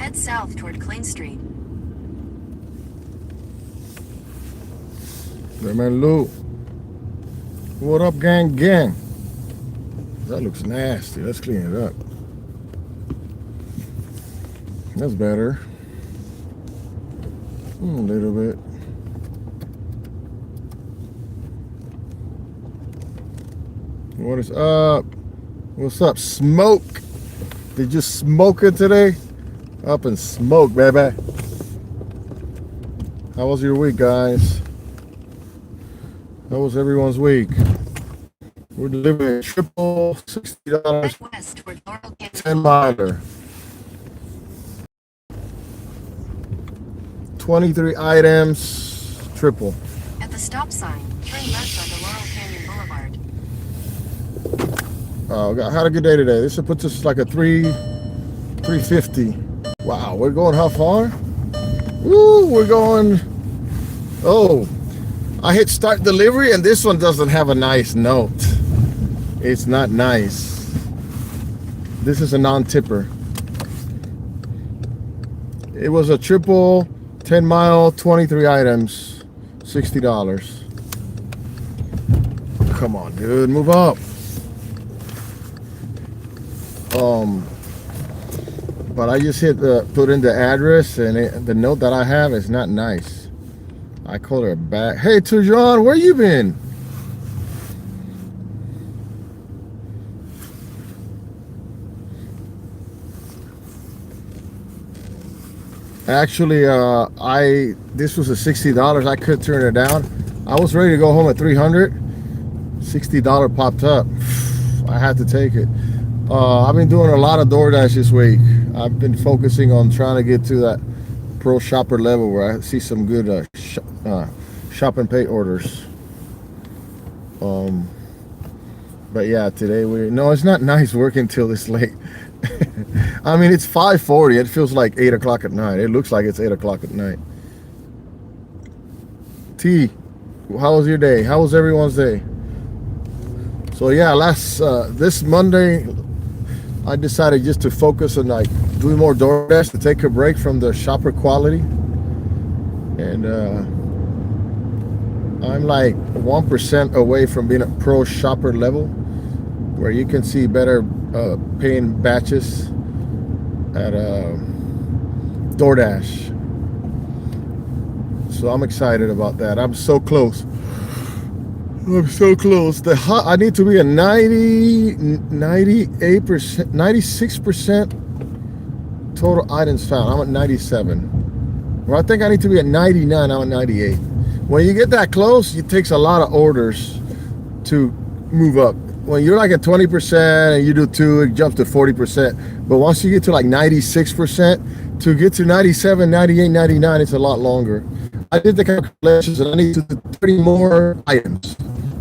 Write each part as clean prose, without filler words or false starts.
Head south toward Clean Street. Man, Lou. What up, gang? That looks nasty. Let's clean it up. That's better. A little bit. What is up? What's up, Smoke? Did you smoke it today? Up and smoke, baby. How was your week, guys? How was everyone's week? We're delivering triple $60 West toward Laurel Canyon. 10 miler. 23 items, triple. At the stop sign, turn left onto Laurel Canyon Boulevard. Oh, had a good day today. This puts us like a 350. Wow, we're going how far? Woo, we're going. Oh, I hit start delivery and this one doesn't have a nice note. It's not nice. This is a non-tipper. It was a triple 10 mile, 23 items, $60. Come on, dude, move up. But I just hit put in the address, and the note that I have is not nice. I called her back. Hey, Tujan, where you been? Actually, this was a $60. I could turn it down. I was ready to go home at $300. $60 popped up. I had to take it. I've been doing a lot of Doordash this week. I've been focusing on trying to get to that pro shopper level where I see some good shop and pay orders. But yeah, today no, it's not nice working till this late. I mean, it's 5:40. It feels like 8 o'clock at night. It looks like it's 8 o'clock at night. T, how was your day? How was everyone's day? So yeah, this Monday, I decided just to focus on like doing more DoorDash to take a break from the shopper quality. And I'm like 1% away from being a pro shopper level, where you can see better paying batches at DoorDash. So I'm excited about that. I'm so close. I need to be at 98%, 96% total items found. I'm at 97. Well, I think I need to be at 99. I'm at 98. When you get that close, it takes a lot of orders to move up. When you're like at 20% and you do 2, it jumps to 40%. But once you get to like 96%, to get to 97, 98, 99, it's a lot longer. I did the calculations and I need to do 30 more items.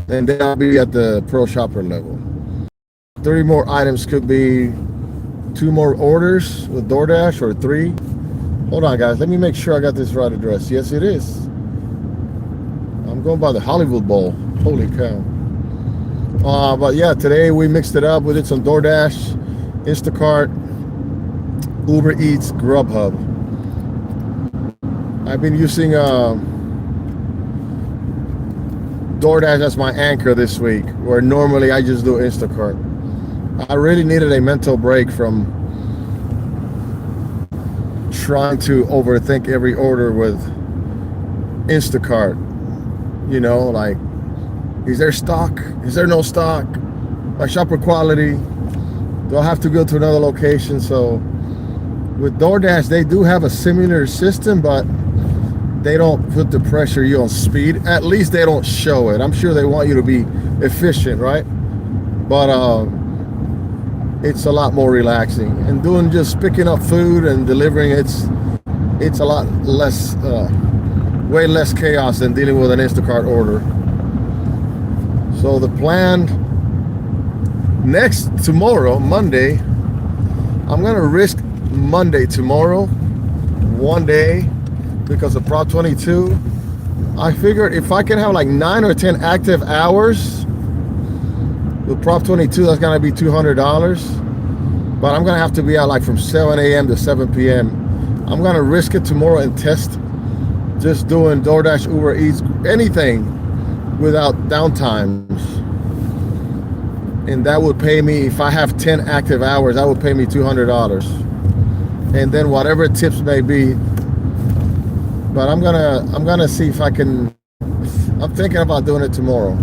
And then I'll be at the pro shopper level. 30 more items could be 2 more orders with DoorDash or 3. Hold on, guys. Let me make sure I got this right address. Yes, it is. I'm going by the Hollywood Bowl. Holy cow. But yeah, today we mixed it up. We did some DoorDash, Instacart, Uber Eats, Grubhub. I've been using DoorDash as my anchor this week, where normally I just do Instacart. I really needed a mental break from trying to overthink every order with Instacart. You know, like, is there stock? Is there no stock? My shopper quality? Do I have to go to another location? So with DoorDash, they do have a similar system, but they don't put the pressure you on speed. At least they don't show it. I'm sure they want you to be efficient, right? But it's a lot more relaxing. And doing just picking up food and delivering, it's a lot less, way less chaos than dealing with an Instacart order. So the plan tomorrow, Monday, I'm gonna risk Monday tomorrow, one day, because of Prop 22. I figured if I can have like 9 or 10 active hours with Prop 22, that's gonna be $200. But I'm gonna have to be out like from 7 a.m. to 7 p.m. I'm gonna risk it tomorrow and test just doing DoorDash, Uber Eats, anything without downtimes. And that would pay me, if I have 10 active hours, that would pay me $200. And then whatever tips may be. But I'm gonna see if I can. I'm thinking about doing it tomorrow.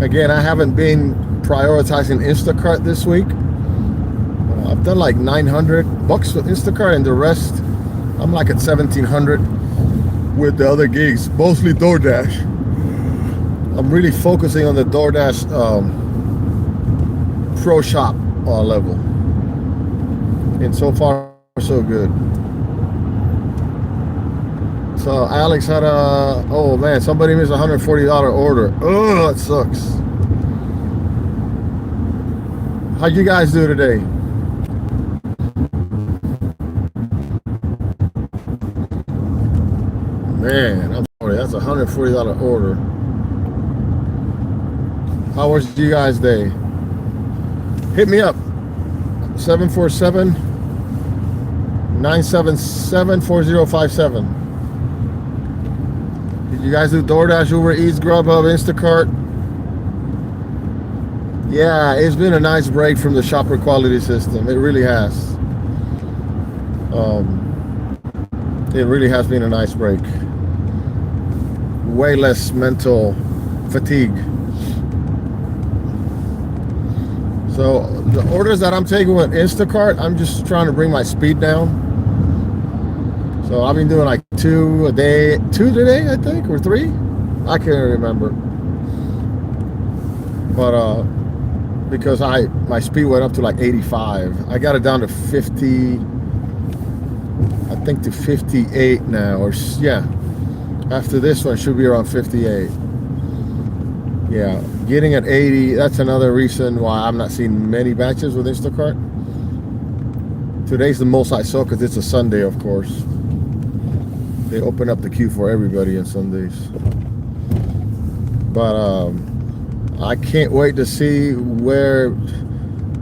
Again, I haven't been prioritizing Instacart this week. I've done like $900 with Instacart, and the rest I'm like at $1,700 with the other gigs, mostly DoorDash. I'm really focusing on the DoorDash Pro Shop level, and so far so good. So Alex had oh man, somebody missed a $140 order. Oh, that sucks. How'd you guys do today? Man, I'm sorry, that's a $140 order. How was you guys' day? Hit me up. 747-977-4057. Did you guys do DoorDash, Uber Eats, Grubhub, Instacart? Yeah, it's been a nice break from the shopper quality system. It really has. It really has been a nice break. Way less mental fatigue. So the orders that I'm taking with Instacart, I'm just trying to bring my speed down. So I've been doing like 2 today, I think, or 3. I can't remember. But because my speed went up to like 85, I got it down to 50. I think to 58 now, or yeah. After this one, should be around 58. Yeah, getting at 80, that's another reason why I'm not seeing many batches with Instacart. Today's the most I saw because it's a Sunday, of course. They open up the queue for everybody on Sundays. But I can't wait to see where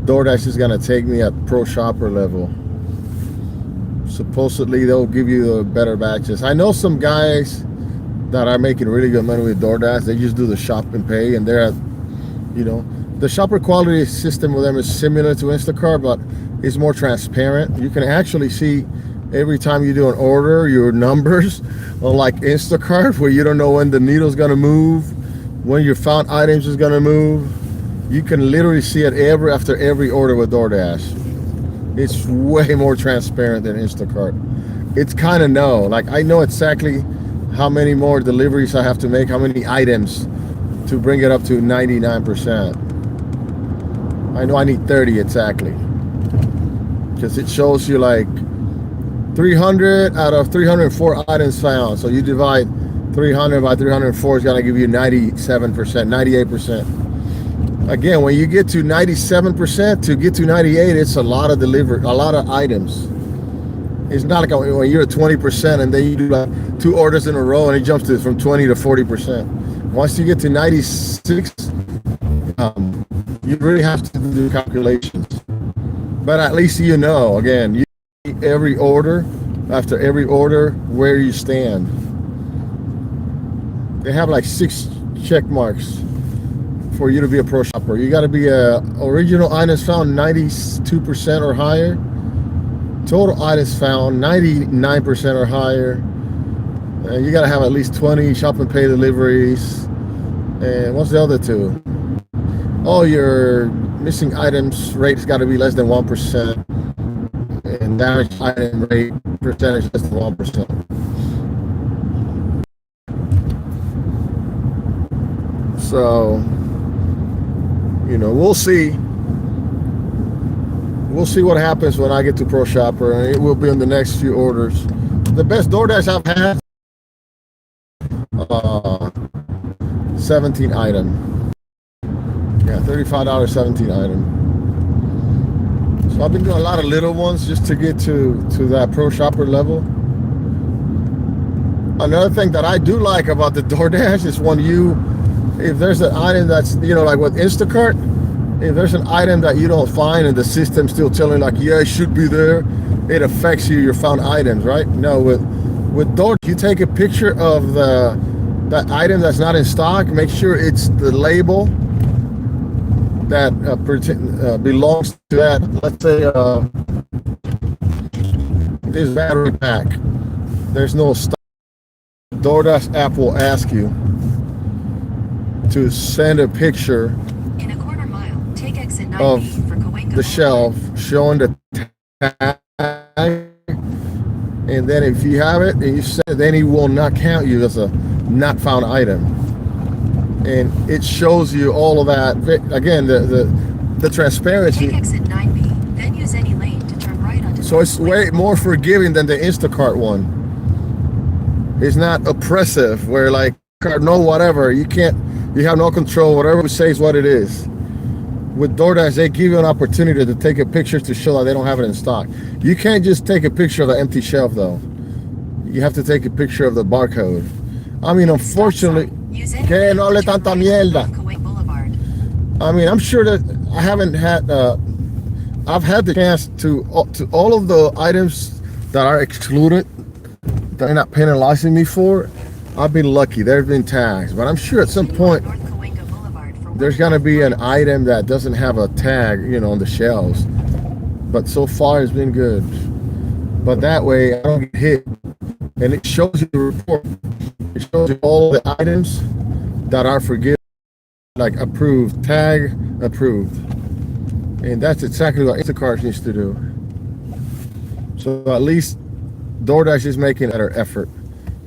DoorDash is going to take me at Pro Shopper level. Supposedly they'll give you better batches. I know some guys that are making really good money with DoorDash. They just do the shop and pay, and they're, the shopper quality system with them is similar to Instacart, but it's more transparent. You can actually see every time you do an order your numbers, unlike Instacart, where you don't know when the needle's gonna move, when your found items is gonna move. You can literally see it after every order with DoorDash. It's way more transparent than Instacart. It's kind of like I know exactly how many more deliveries I have to make, how many items to bring it up to 99%. I know I need 30 exactly, because it shows you like 300 out of 304 items found. So you divide 300 by 304, it's gonna give you 97%, 98%. Again, when you get to 97%, to get to 98, it's a lot of items. It's not like when you're at 20% and then you do like 2 orders in a row and it jumps from 20 to 40%. Once you get to 96, you really have to do calculations. But at least again, you see every order, after every order, where you stand. They have like 6 check marks for you to be a pro shopper. You got to be original items found 92% or higher. Total items found 99% or higher. And you got to have at least 20 shop and pay deliveries. And what's the other 2? Oh, your missing items rate's got to be less than 1%. And damaged item rate percentage less than 1%. So, we'll see. We'll see what happens when I get to Pro Shopper, and it will be in the next few orders. The best DoorDash I've had, 17 item. Yeah, $35, 17 item. So I've been doing a lot of little ones just to get to that Pro Shopper level. Another thing that I do like about the DoorDash is if there's an item that's, like with Instacart, if there's an item that you don't find and the system's still telling like, yeah, it should be there, it affects you, your found items, right? No, with Doordash, you take a picture of that item that's not in stock. Make sure it's the label that belongs to that. Let's say this battery pack. There's no stock. DoorDash app will ask you to send a picture In a quarter mile, take exit 9B of for Cahuenga the shelf showing the tag, and then if you have it and you send it, then he will not count you as a not found item, and it shows you all of that. Again, the transparency. Take exit 9B, then use any lane to turn right onto So it's way more forgiving than the Instacart one. It's not oppressive where like no whatever, you have no control, whatever we say is what it is. With DoorDash, they give you an opportunity to take a picture to show that they don't have it in stock. You can't just take a picture of the empty shelf though. You have to take a picture of the barcode. I mean, unfortunately, que no hable tanta mierda. I mean, I'm sure that I haven't had, I've had the chance to all of the items that are excluded, they're not penalizing me for. I've been lucky. There's been tags, but I'm sure at some point there's gonna be an item that doesn't have a tag, on the shelves. But so far it's been good. But that way I don't get hit, and it shows you the report. It shows you all the items that are forgiven, like approved, tag approved, and that's exactly what Instacart needs to do. So at least DoorDash is making a better effort,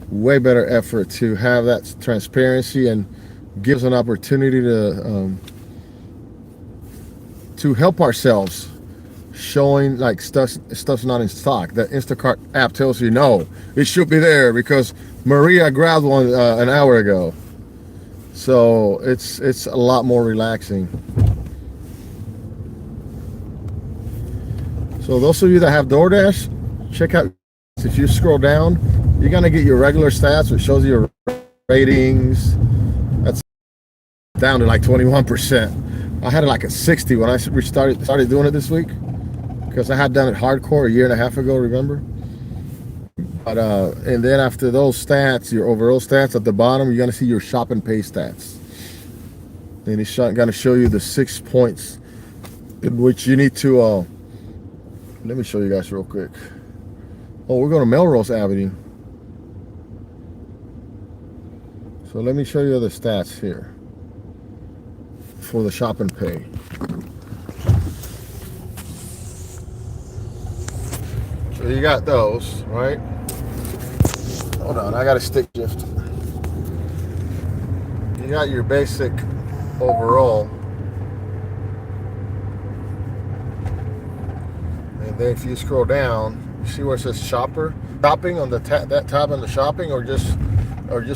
way better effort to have that transparency and gives an opportunity to help ourselves, showing like stuff's not in stock. The Instacart app tells you no, it should be there because Maria grabbed one an hour ago. So it's a lot more relaxing. So those of you that have DoorDash, check out. If you scroll down, you're gonna get your regular stats, which shows you your ratings. That's down to like 21%. I had it like a 60 when I started doing it this week, because I had done it hardcore a year and a half ago, remember? But and then after those stats, your overall stats at the bottom, you're gonna see your shop and pay stats, and it's gonna show you the 6 points in which you need to. Let me show you guys real quick. Oh, we're going to Melrose Avenue. So let me show you the stats here for the shop and pay. So you got those, right? Hold on, I got a stick shift. You got your basic overall. And then if you scroll down, see where it says shopping on the that tab on the shopping, or just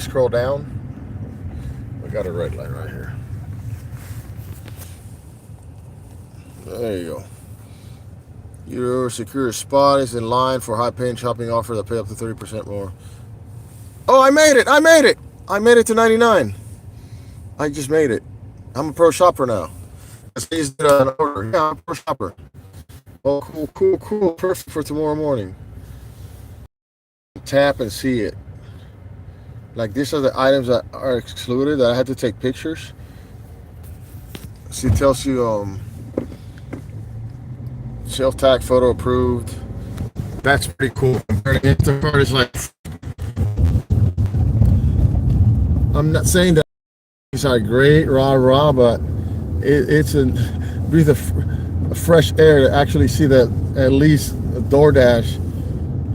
scroll down. We got a red light right here. There you go. Your secure spot is in line for high-paying shopping offer that pay up to 30% more. Oh, I made it! I made it to 99. I just made it. I'm a pro shopper now. I just did an order. Yeah, I'm a pro shopper. Oh, cool. Perfect for tomorrow morning. Tap and see it. Like, these are the items that are excluded that I had to take pictures. See, it tells you shelf tag photo approved. That's pretty cool. Instacart is like, I'm not saying that these are great, rah, but it's a breathe of fresh air to actually see that at least DoorDash,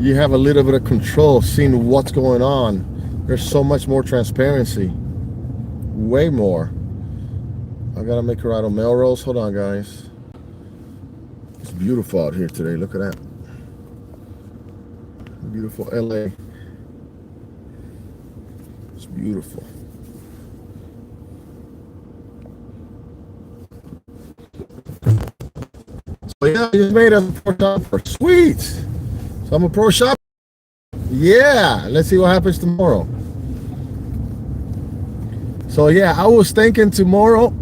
you have a little bit of control, seeing what's going on. There's so much more transparency, way more. I gotta make a ride on Melrose. Hold on, guys. It's beautiful out here today. Look at that. Beautiful LA. It's beautiful. So yeah, I just made a pro shopper. Sweet. So I'm a pro shopper. Yeah, let's see what happens tomorrow. So yeah, I was thinking tomorrow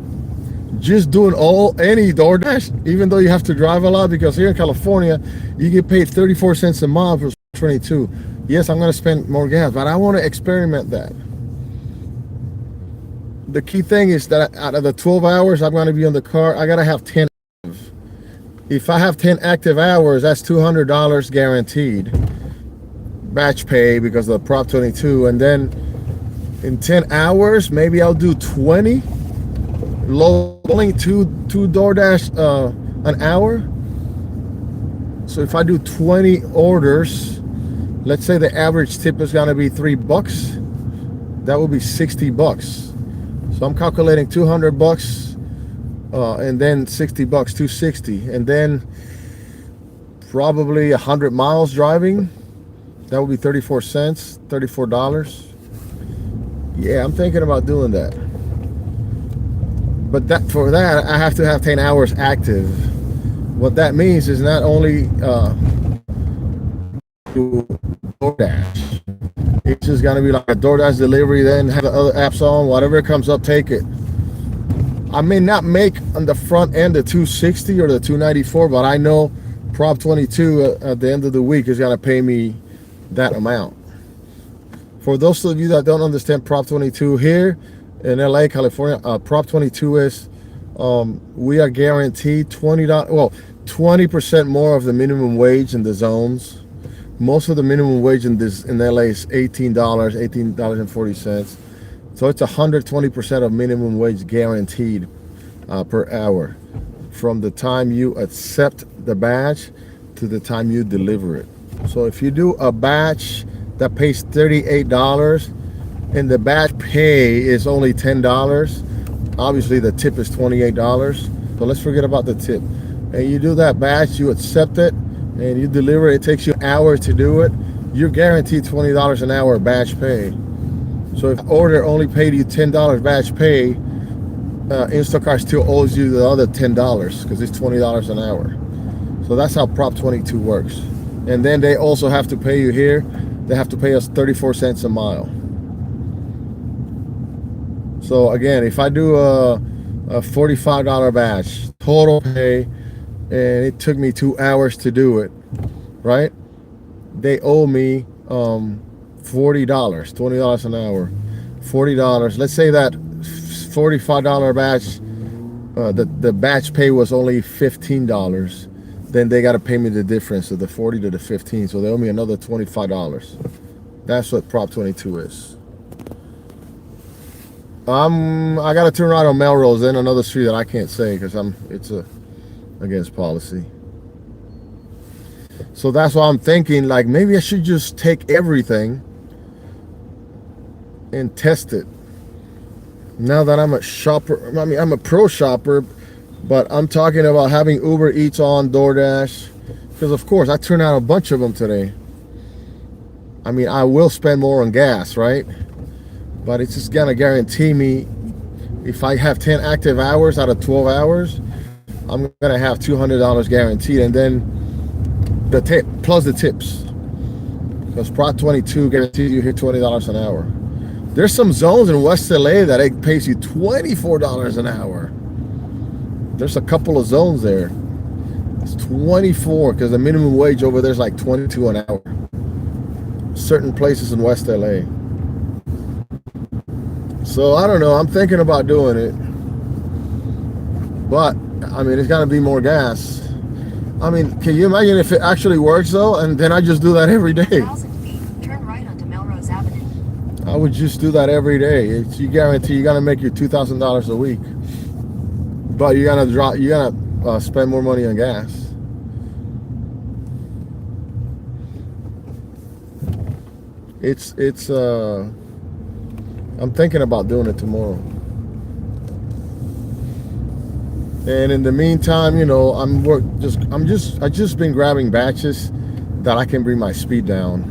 just doing any DoorDash, even though you have to drive a lot, because here in California, you get paid 34 cents a mile for 22. Yes, I'm going to spend more gas, but I want to experiment that. The key thing is that out of the 12 hours I'm going to be on the car, I got to have 10. If I have 10 active hours, that's $200 guaranteed batch pay because of Prop 22. And then in 10 hours, maybe I'll do 20, only two DoorDash an hour. So if I do 20 orders, let's say the average tip is going to be $3. That will be $60. So I'm calculating $200. And then $60, $260, and then probably 100 miles driving. That would be 34 cents, $34. Yeah, I'm thinking about doing that. But for that, I have to have 10 hours active. What that means is not only DoorDash. It's just gonna be like a DoorDash delivery, then have the other apps on. Whatever comes up, take it. I may not make on the front end the 260 or the 294, but I know Prop 22 at the end of the week is going to pay me that amount. For those of you that don't understand Prop 22, here in LA, California, Prop 22 is we are guaranteed $20% more of the minimum wage in the zones. Most of the minimum wage in LA is $18.40. So it's 120% of minimum wage guaranteed per hour from the time you accept the batch to the time you deliver it. So if you do a batch that pays $38 and the batch pay is only $10, obviously the tip is $28. So let's forget about the tip. And you do that batch, you accept it, and you deliver it. It takes you an hour to do it. You're guaranteed $20 an hour batch pay. So if the order only paid you $10 batch pay, Instacart still owes you the other $10 because it's $20 an hour. So that's how Prop 22 works. And then they also have to pay you here. They have to pay us 34 cents a mile. So again, if I do a $45 batch, total pay, and it took me 2 hours to do it, right? They owe me $40, $20 an hour, $40. Let's say that $45 batch, the batch pay was only $15. Then they got to pay me the difference of the 40 to the 15. So they owe me another $25. That's what Prop 22 is. I got to turn right on Melrose, then another street that I can't say because it's against policy. So that's why I'm thinking, like, maybe I should just take everything and test it. Now that I'm a shopper, I mean, I'm a pro shopper, but I'm talking about having Uber Eats on, DoorDash, because of course I turned out a bunch of them today. I mean, I will spend more on gas, right? But it's just gonna guarantee me, if I have 10 active hours out of 12 hours, I'm gonna have $200 guaranteed, and then the tip plus the tips, because Prop 22 guarantees you hit $20 an hour. There's some zones in West LA that it pays you $24 an hour. There's a couple of zones there. It's 24 because the minimum wage over there is like 22 an hour. Certain places in West LA. So I don't know. I'm thinking about doing it, but I mean, it's got to be more gas. I mean, can you imagine if it actually works though? And then I just do that every day. 1,000 feet, turn right onto Melrose Avenue. I would just do that every day. You guarantee you're gonna make your $2,000 a week, but you're gonna spend more money on gas. I'm thinking about doing it tomorrow. And in the meantime, you know, I just been grabbing batches that I can bring my speed down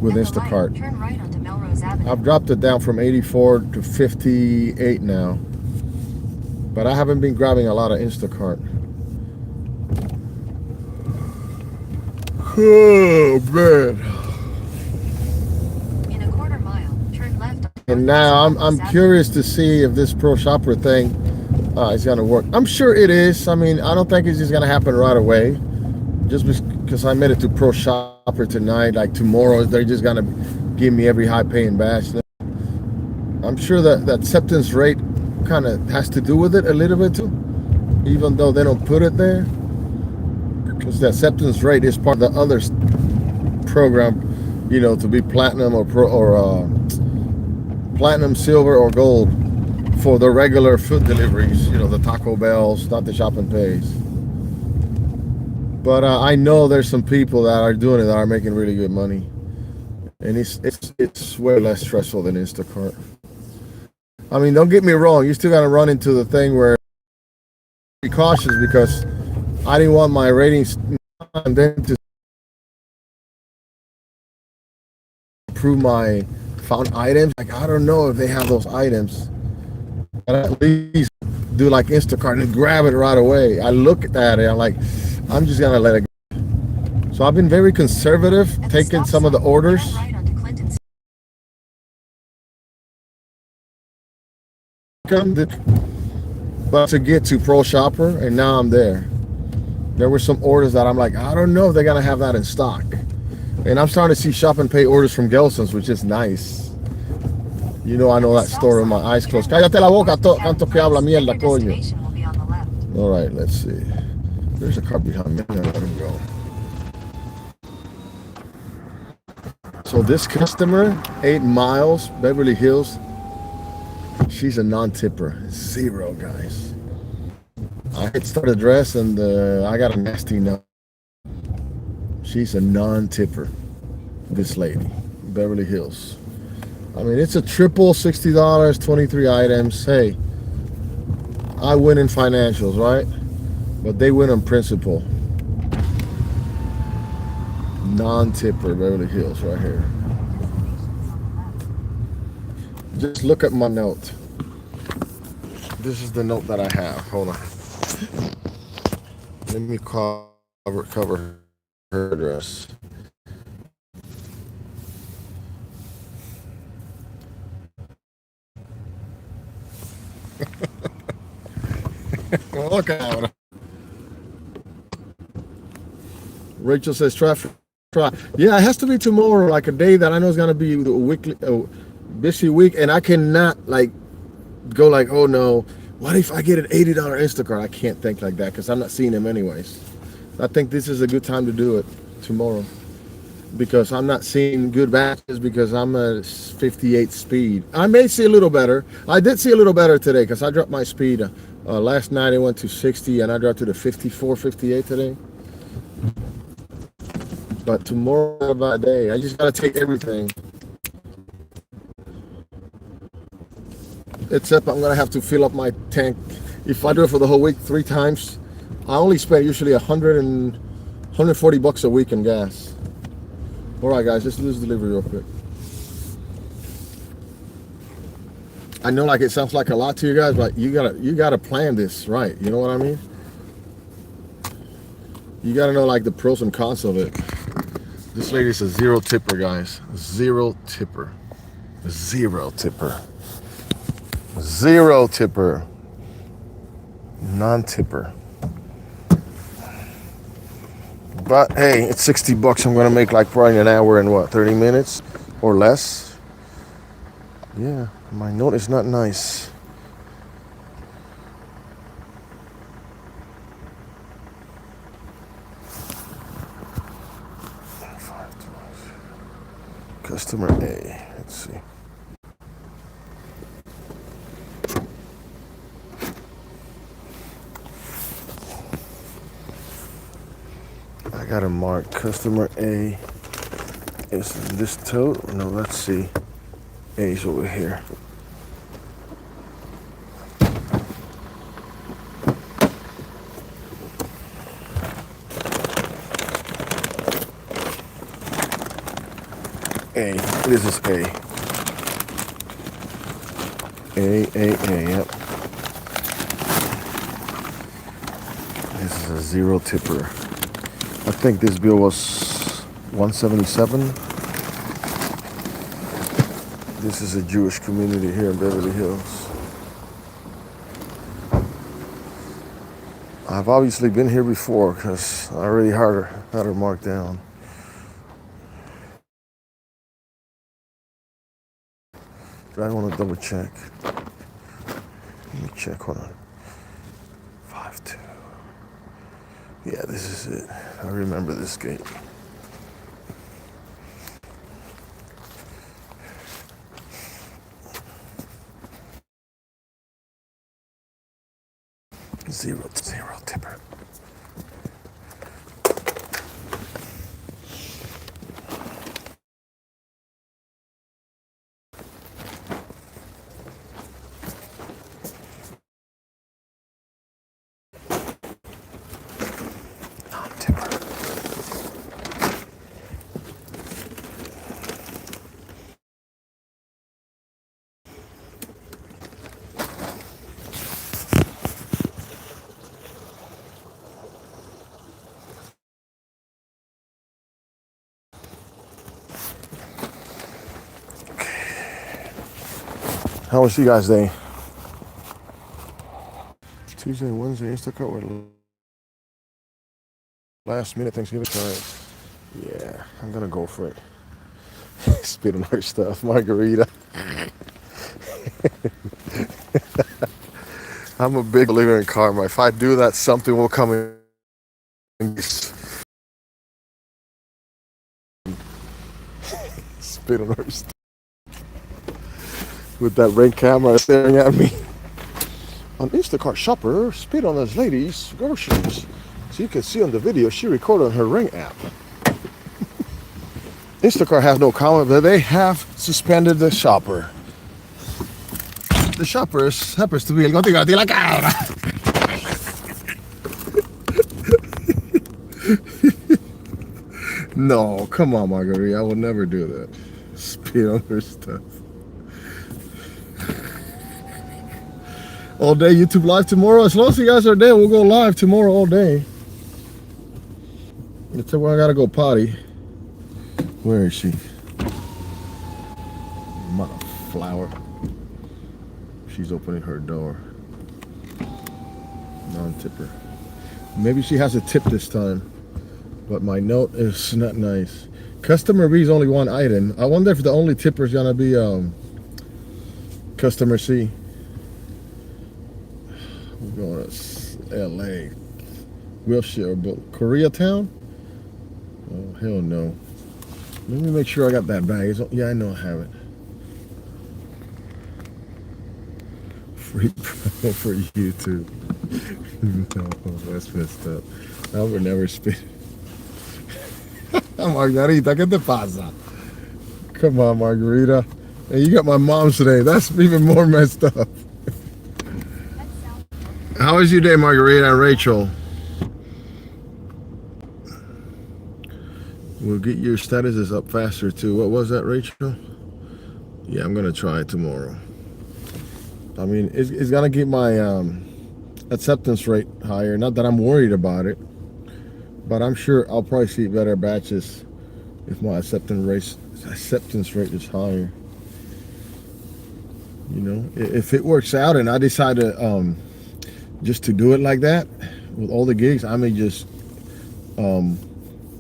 with Instacart. Turn right onto Melrose Avenue. I've dropped it down from 84 to 58 now. But I haven't been grabbing a lot of Instacart. Oh man. In a quarter mile, turn left. And now I'm curious to see if this pro shopper thing It's gonna work. I'm sure it is. I mean, I don't think it's just gonna happen right away. Just because I made it to Pro Shopper tonight, like tomorrow, they're just gonna give me every high-paying batch. I'm sure that the acceptance rate kind of has to do with it a little bit too, even though they don't put it there, because the acceptance rate is part of the other program, to be platinum or platinum, silver, or gold for the regular food deliveries. The Taco Bells, not the Shop and Pays. But I know there's some people that are doing it that are making really good money, and it's way less stressful than Instacart. I mean, don't get me wrong, you still got to run into the thing where be cautious, because I didn't want my ratings and then to improve my found items. Like, I don't know if they have those items, but at least do like Instacart and grab it right away. I look at that and I'm like, I'm just gonna let it go. So I've been very conservative, taking some of the orders. But to get to Pro Shopper, and now I'm there. There were some orders that I'm like, I don't know if they're gonna have that in stock. And I'm starting to see Shop and Pay orders from Gelson's, which is nice. I know that store with my eyes closed. Cállate la boca, tanto que habla mierda, coño. All right, let's see. There's a car behind me. Let him go. So this customer, 8 Miles, Beverly Hills, she's a non-tipper. 0, guys. I hit start address and I got a nasty note. She's a non-tipper, this lady, Beverly Hills. I mean, it's a triple $60, 23 items. Hey, I win in financials, right? But they win on principle. Non-tipper, Beverly Hills, right here. Just look at my note. This is the note that I have. Hold on. Let me cover her address. Look out. Rachel says traffic. Yeah, it has to be tomorrow, like a day that I know is gonna be a busy week, and I cannot go like, oh no, what if I get an $80 Instacart? I can't think like that because I'm not seeing them anyways. I think this is a good time to do it tomorrow, because I'm not seeing good batches because I'm at 58 speed. I may see a little better. I did see a little better today because I dropped my speed. Last night it went to 60 and I dropped to the 54, 58 today. But tomorrow is a bad day. I just gotta take everything. Except I'm gonna have to fill up my tank. If I do it for the whole week 3 times, I only spend usually 140 bucks a week in gas. All right, guys, let's do this delivery real quick. I know it sounds like a lot to you guys, but you gotta plan this right. You know what I mean? You gotta know the pros and cons of it. This lady's a 0 tipper, guys. 0 tipper. 0 tipper. 0 tipper. Non-tipper. But hey, it's 60 bucks. I'm gonna make probably an hour and 30 minutes or less. Yeah, my note is not nice. Customer A, let's see. I gotta mark customer A. Is this tote? No, let's see. A's over here. A. This is A. A, yep. This is a 0 tipper. I think this bill was $177. This is a Jewish community here in Beverly Hills. I've obviously been here before because I already had her marked down. But I want to double check. Let me check, hold on. 5-2. Yeah, this is it. I remember this gate. Zero tipper. Non-tipper. How was you guys' day? Tuesday, Wednesday, Instacart with last minute Thanksgiving time. Yeah, I'm gonna go for it. Spit on her stuff, margarita. I'm a big believer in karma. If I do that, something will come in. Spit on her stuff. With that ring camera staring at me. An Instacart shopper spit on his lady's groceries. So you can see on the video she recorded on her Ring app. Instacart has no comment, but they have suspended the shopper. The shopper happens to be el contigo de la cabra. No, come on, Marguerite. I will never do that. Spit on her stuff. All day YouTube live tomorrow. As long as you guys are there, we'll go live tomorrow all day. It's where I gotta go potty. Where is she? Mother flower. She's opening her door. Non-tipper. Maybe she has a tip this time. But my note is not nice. Customer B is only one item. I wonder if the only tipper is gonna be customer C. We're going to LA. Wilshire, Koreatown? Oh, hell no. Let me make sure I got that bag. Yeah, I know I have it. Free promo for YouTube. No, that's messed up. I would never spit. Margarita, ¿qué te pasa? Come on, Margarita. Hey, you got my mom's today. That's even more messed up. How was your day, Margarita and Rachel? We'll get your statuses up faster too. What was that, Rachel? Yeah, I'm gonna try it tomorrow. I mean, it's gonna get my acceptance rate higher. Not that I'm worried about it, but I'm sure I'll probably see better batches if my acceptance rate is higher. You know, if it works out and I decide to just to do it like that with all the gigs, I may just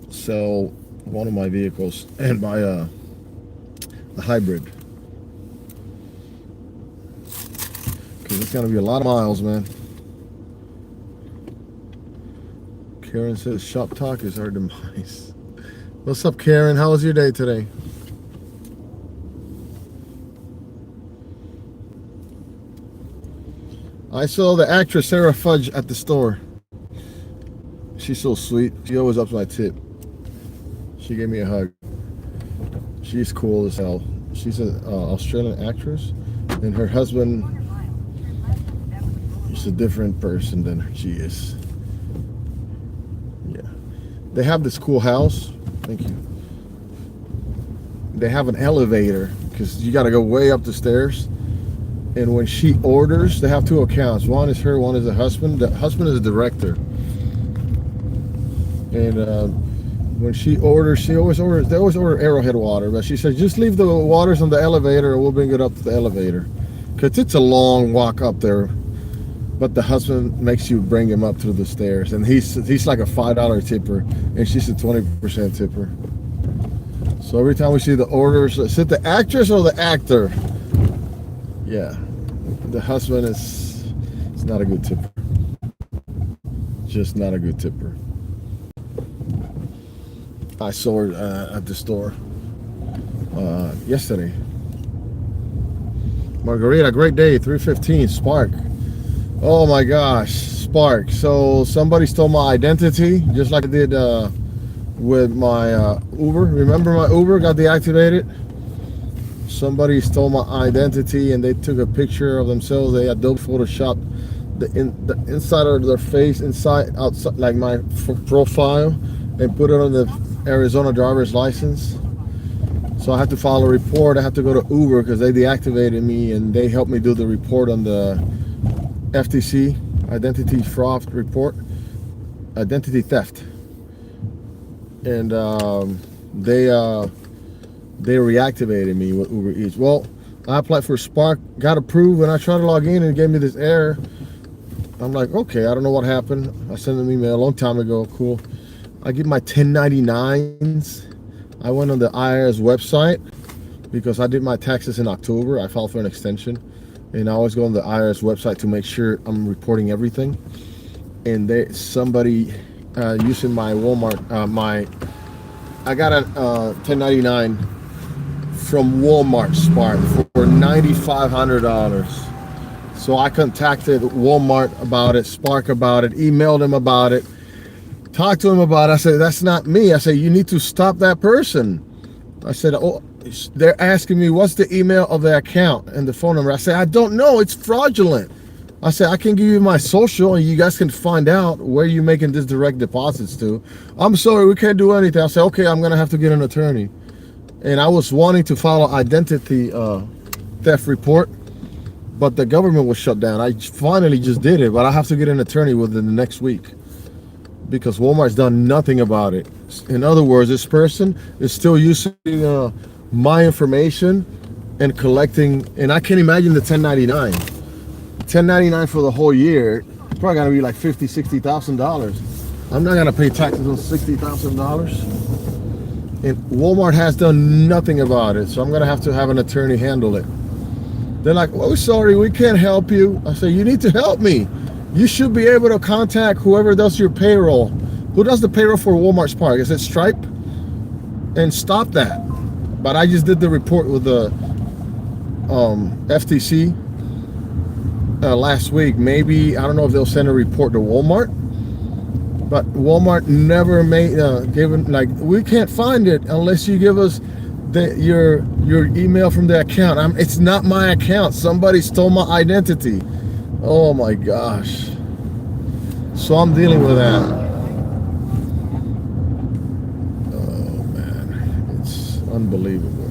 sell one of my vehicles and buy a hybrid, because it's gonna be a lot of miles, man. Karen says shop talk is our demise. What's up, Karen? How was your day today? I saw the actress Sarah Fudge at the store. She's so sweet. She always ups my tip. She gave me a hug. She's cool as hell. She's an Australian actress, and her husband is a different person than she is. Yeah. They have this cool house. Thank you. They have an elevator because you got to go way up the stairs. And when she orders, they have two accounts. One is her, one is the husband. The husband is a director. And when she orders, they always order Arrowhead water. But she says, just leave the waters on the elevator and we'll bring it up to the elevator. Because it's a long walk up there. but the husband makes you bring him up through the stairs, and he's like a $5 tipper, and she's a 20% tipper. So every time we see the orders, is it the actress or the actor? Yeah, the husband is not a good tipper. Just not a good tipper. I saw her at the store yesterday. Margarita, great day, 3:15, Spark. Oh my gosh, Spark. So somebody stole my identity, just like I did with my Uber. Remember my Uber got deactivated? Somebody stole my identity and they took a picture of themselves. They Adobe Photoshop the inside of their face, outside, like my profile, and put it on the Arizona driver's license. So I had to file a report. I had to go to Uber because they deactivated me, and they helped me do the report on the FTC, identity fraud report, identity theft. And they reactivated me with Uber Eats. Well, I applied for Spark, got approved, and I tried to log in and it gave me this error. I'm like, okay, I don't know what happened. I sent an email a long time ago. Cool. I get my 1099s. I went on the IRS website because I did my taxes in October. I filed for an extension, and I always go on the IRS website to make sure I'm reporting everything. And somebody using my Walmart, I got a 1099 from Walmart Spark for $9,500. So I contacted Walmart about it, Spark about it, emailed him about it, talked to him about it. I said, that's not me. I said, you need to stop that person. I said, oh, they're asking me what's the email of the account and the phone number. I said, I don't know. It's fraudulent. I said, I can give you my social and you guys can find out where you're making this direct deposits to. I'm sorry, we can't do anything. I said, okay, I'm going to have to get an attorney. And I was wanting to file an identity theft report, but the government was shut down. I finally just did it, but I have to get an attorney within the next week because Walmart's done nothing about it. In other words, this person is still using my information and collecting, and I can't imagine the 1099. 1099 for the whole year, it's probably gonna be like $50,000, $60,000. I'm not gonna pay taxes on $60,000. And Walmart has done nothing about it, so I'm gonna have to have an attorney handle it. They're like, oh, sorry, we can't help you. I say, you need to help me. You should be able to contact whoever does your payroll. Who does the payroll for Walmart Spark? Is it Stripe? And stop that. But I just did the report with the FTC last week. Maybe, I don't know if they'll send a report to Walmart, but Walmart never given, like, we can't find it unless you give us your email from the account. It's not my account. Somebody stole my identity. Oh my gosh. So I'm dealing with that. Oh man, it's unbelievable.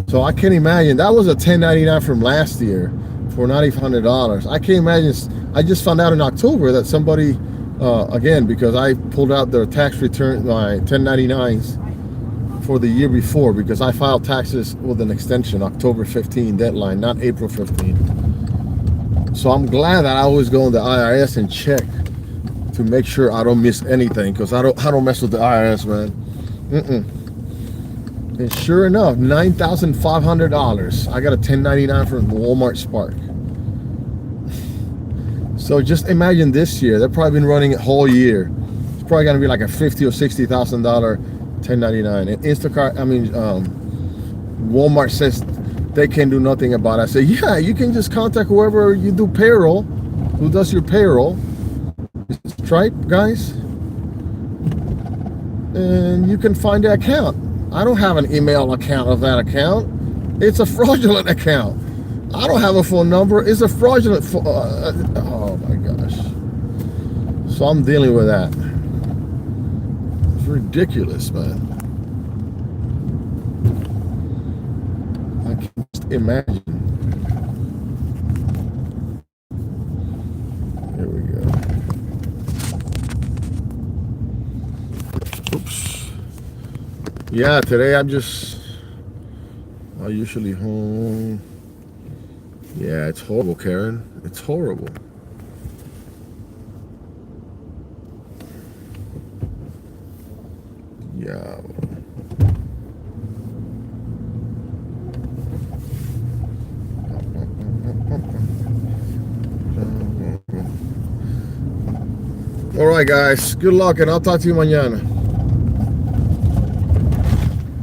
So I can't imagine. That was a 1099 from last year for $9,500. I can't imagine. I just found out in October that somebody, again, because I pulled out their tax return, my 1099s for the year before, because I filed taxes with an extension, October 15 deadline, not April 15. So I'm glad that I always go on the IRS and check to make sure I don't miss anything, because I don't mess with the IRS, man. And sure enough, $9,500. I got a 1099 from Walmart Spark. So just imagine this year. They've probably been running it whole year. It's probably gonna be like a $50,000 or $60,000 1099. And Instacart, Walmart says they can do nothing about it. I say, yeah, you can just contact whoever you do payroll, who does your payroll, Stripe guys, and you can find the account. I don't have an email account of that account. It's a fraudulent account. I don't have a phone number. It's a fraudulent oh my gosh. So I'm dealing with that. It's ridiculous, man. I can't imagine. Here we go. Oops. Yeah, today I'm usually home. Yeah, it's horrible, Karen. It's horrible. Yeah. All right, guys. Good luck, and I'll talk to you mañana.